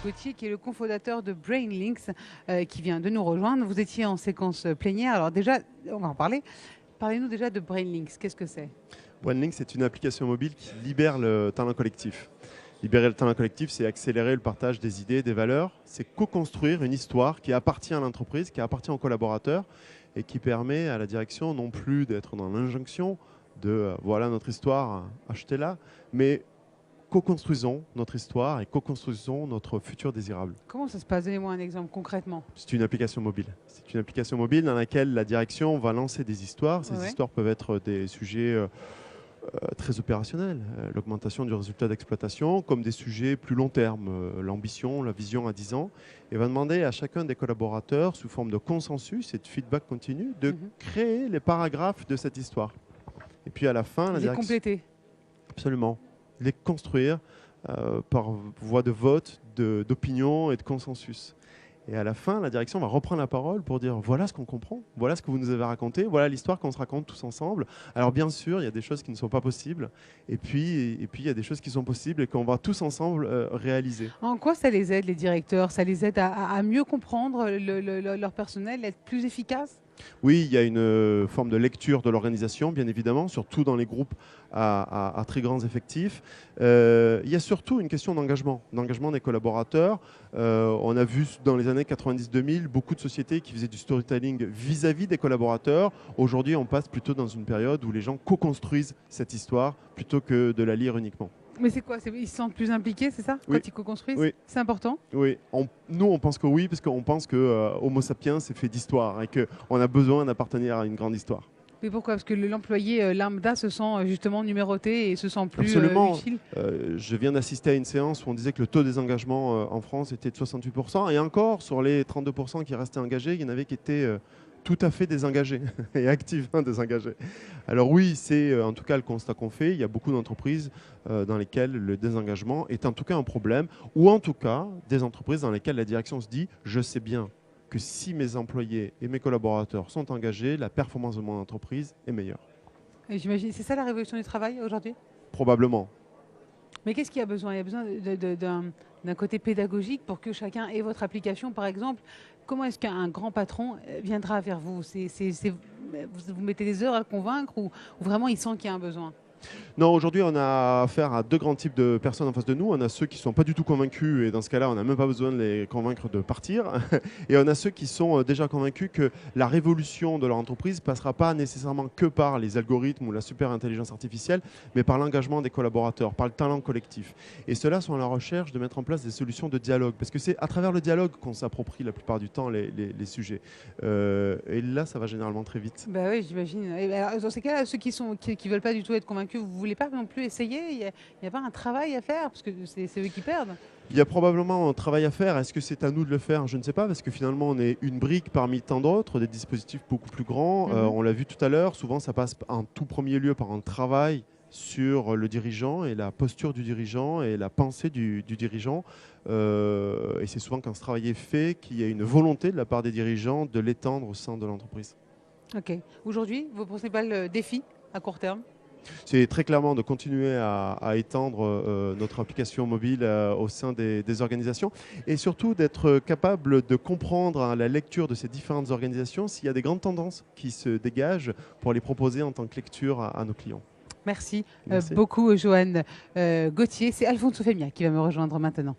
Gauthier, qui est le cofondateur de BrainLinks, qui vient de nous rejoindre. Vous étiez en séquence plénière. Alors déjà, on va en parler. Parlez-nous déjà de BrainLinks. Qu'est-ce que c'est? BrainLinks, c'est une application mobile qui libère le talent collectif. Libérer le talent collectif, c'est accélérer le partage des idées, des valeurs. C'est co-construire une histoire qui appartient à l'entreprise, qui appartient aux collaborateurs et qui permet à la direction non plus d'être dans l'injonction de voilà notre histoire, achetez-la, mais co-construisons notre histoire et co-construisons notre futur désirable. Comment ça se passe? Donnez-moi un exemple concrètement. C'est une application mobile. C'est une application mobile dans laquelle la direction va lancer des histoires. Ces histoires peuvent être des sujets très opérationnels, l'augmentation du résultat d'exploitation, comme des sujets plus long terme, l'ambition, la vision à 10 ans, et va demander à chacun des collaborateurs, sous forme de consensus et de feedback continu, de créer les paragraphes de cette histoire. Et puis à la fin, la direction... compléter. Absolument. Les construire par voie de vote, d'opinion et de consensus. Et à la fin, la direction va reprendre la parole pour dire voilà ce qu'on comprend, voilà ce que vous nous avez raconté, voilà l'histoire qu'on se raconte tous ensemble. Alors bien sûr, il y a des choses qui ne sont pas possibles, et puis il y a des choses qui sont possibles et qu'on va tous ensemble réaliser. En quoi ça les aide, les directeurs? Ça les aide à mieux comprendre leur personnel, être plus efficace? Oui, il y a une forme de lecture de l'organisation, bien évidemment, surtout dans les groupes à très grands effectifs. Il y a surtout une question d'engagement des collaborateurs. On a vu dans les années 90-2000 beaucoup de sociétés qui faisaient du storytelling vis-à-vis des collaborateurs. Aujourd'hui, on passe plutôt dans une période où les gens co-construisent cette histoire plutôt que de la lire uniquement. Mais c'est quoi? Ils se sentent plus impliqués, c'est ça? Oui. Quand ils co-construisent? Oui. C'est important? Oui. Nous, on pense que oui, parce qu'on pense que Homo sapiens est fait d'histoire et qu'on a besoin d'appartenir à une grande histoire. Mais pourquoi? Parce que l'employé lambda se sent justement numéroté et se sent plus utile. Je viens d'assister à une séance où on disait que le taux des engagements en France était de 68%. Et encore, sur les 32% qui restaient engagés, il y en avait qui étaient tout à fait désengagés et activement désengagés. Alors oui, c'est en tout cas le constat qu'on fait. Il y a beaucoup d'entreprises dans lesquelles le désengagement est en tout cas un problème, ou en tout cas des entreprises dans lesquelles la direction se dit « je sais bien que si mes employés et mes collaborateurs sont engagés, la performance de mon entreprise est meilleure ». Et j'imagine, c'est ça la révolution du travail aujourd'hui? Probablement. Mais qu'est-ce qu'il y a besoin? Il y a besoin d'un côté pédagogique pour que chacun ait votre application, par exemple. Comment est-ce qu'un grand patron viendra vers vous? Vous mettez des heures à le convaincre ou vraiment il sent qu'il y a un besoin? Non, aujourd'hui, on a affaire à deux grands types de personnes en face de nous. On a ceux qui ne sont pas du tout convaincus, et dans ce cas-là, on n'a même pas besoin de les convaincre de partir. Et on a ceux qui sont déjà convaincus que la révolution de leur entreprise ne passera pas nécessairement que par les algorithmes ou la super intelligence artificielle, mais par l'engagement des collaborateurs, par le talent collectif. Et ceux-là sont à la recherche de mettre en place des solutions de dialogue, parce que c'est à travers le dialogue qu'on s'approprie la plupart du temps les sujets. Et là, ça va généralement très vite. Bah oui, j'imagine. Dans ces cas-là, ceux qui ne veulent pas du tout être convaincus, vous ne voulez pas non plus essayer? Il n'y a pas un travail à faire, parce que c'est eux qui perdent. Il y a probablement un travail à faire. Est-ce que c'est à nous de le faire? Je ne sais pas, parce que finalement, on est une brique parmi tant d'autres, des dispositifs beaucoup plus grands. On l'a vu tout à l'heure, souvent ça passe en tout premier lieu par un travail sur le dirigeant et la posture du dirigeant et la pensée du dirigeant. Et c'est souvent quand ce travail est fait qu'il y a une volonté de la part des dirigeants de l'étendre au sein de l'entreprise. Ok. Aujourd'hui, vos principaux défis à court terme? C'est très clairement de continuer à étendre notre application mobile au sein des organisations et surtout d'être capable de comprendre à la lecture de ces différentes organisations s'il y a des grandes tendances qui se dégagent pour les proposer en tant que lecture à nos clients. Merci, Merci. beaucoup, Joanne Gauthier. C'est Alfonso Femia qui va me rejoindre maintenant.